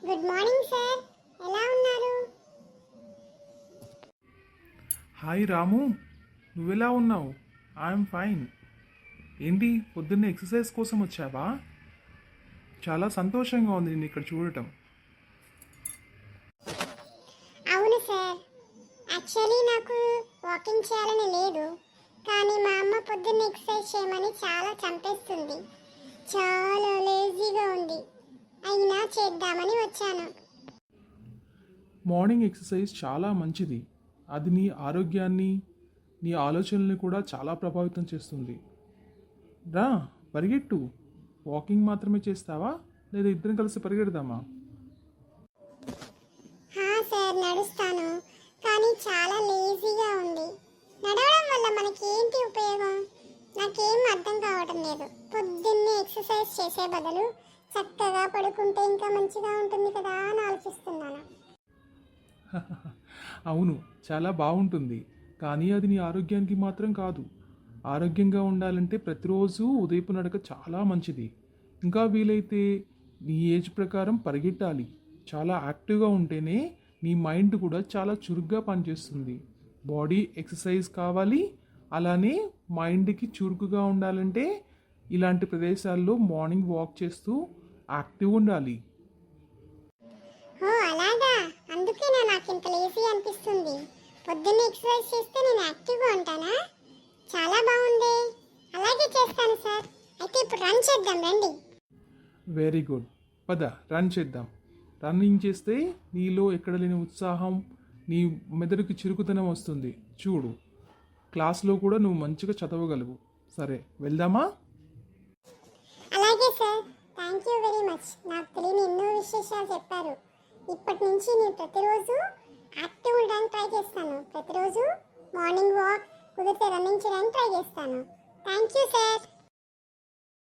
Good morning sir. ఎలా ఉన్నారు? Hi రాము, నువ్వెలా ఉన్నావు? I'm fine. ఏంటి పొద్దున్నే ఎక్సర్సైజ్ కోసం వచ్చావా? చాలా సంతోషంగా ఉంది నేను ఇక్కడ చూడటం. అవును సార్. యాక్చువల్లీ నాకు వాకింగ్ చేయాలని లేదు, కానీ మా అమ్మ పొద్దున్న ఎక్సర్సైజ్ చేయమని చాలా చంపేస్తుంది. చాలా లేజీగా ఉంది, అయినా చేద్దామని వచ్చాను. మార్నింగ్ ఎక్సర్సైజ్ చాలా మంచిది. అది నీ ఆరోగ్యాన్ని, నీ ఆలోచనల్ని కూడా చాలా ప్రభావితం చేస్తుంది. రా, పరిగెట్టు. వాకింగ్ మాత్రమే చేస్తావా లేదా ఇద్దరం కలిసి పరిగెడదామా? సార్ నడుస్తాను, కానీ చాలా లేజీగా ఉంది. నడవడం వల్ల మనకి ఏంటి ఉపయోగం? నాకేం అర్థం కావడం లేదు. పొద్దున్నే ఎక్సర్సైజ్ చేసే బదులు చక్కగా పడుకుంటే ఇంకా మంచిగా ఉంటుంది కదా అని ఆలోచిస్తున్నాను. అవును, చాలా బాగుంటుంది. కానీ అది నీ ఆరోగ్యానికి మాత్రం కాదు. ఆరోగ్యంగా ఉండాలంటే ప్రతిరోజు ఉదయపు నడక చాలా మంచిది. ఇంకా వీలైతే నీ ఏజ్ ప్రకారం పరిగెట్టాలి. చాలా యాక్టివ్గా ఉంటేనే నీ మైండ్ కూడా చాలా చురుగ్గా పనిచేస్తుంది. బాడీ ఎక్సర్సైజ్ కావాలి, అలానే మైండ్కి చురుకుగా ఉండాలంటే ఇలాంటి ప్రదేశాల్లో మార్నింగ్ వాక్ చేస్తూ యాక్టివ్ ఉండాలి. ఓ అలాగా, అందుకేనా నాకు ఇంత లేజీ అనిపిస్తుంది. పొద్దున్నే ఎక్సర్సైజ్ చేస్తే నేను యాక్టివ్గా ఉంటానా? చాలా బాగుంది, అలాగే చేస్తాను సార్. అయితే ఇప్పుడు రన్ చేద్దాం రండి. వెరీ గుడ్, పద రన్ చేద్దాం. రన్నింగ్ చేస్తే నీలో ఎక్కడ లేని ఉత్సాహం, నీ మెదడుకి చురుకుతనం వస్తుంది. చూడు, క్లాస్లో కూడా నువ్వు మంచిగా చదవగలవు. సరే వెళ్దామా? అలాగే sir, thank you very much. నాకు తెలియని ఎన్నో విశేషాలు చెప్పారు. ఇప్పటి నుంచి నేను ప్రతిరోజు యాక్టివ్ ఉండడానికి ట్రై చేస్తాను. ప్రతిరోజు మార్నింగ్ వాక్, కుదిరితే రన్నింగ్ చేయడానికి ట్రై చేస్తాను. Thank you sir.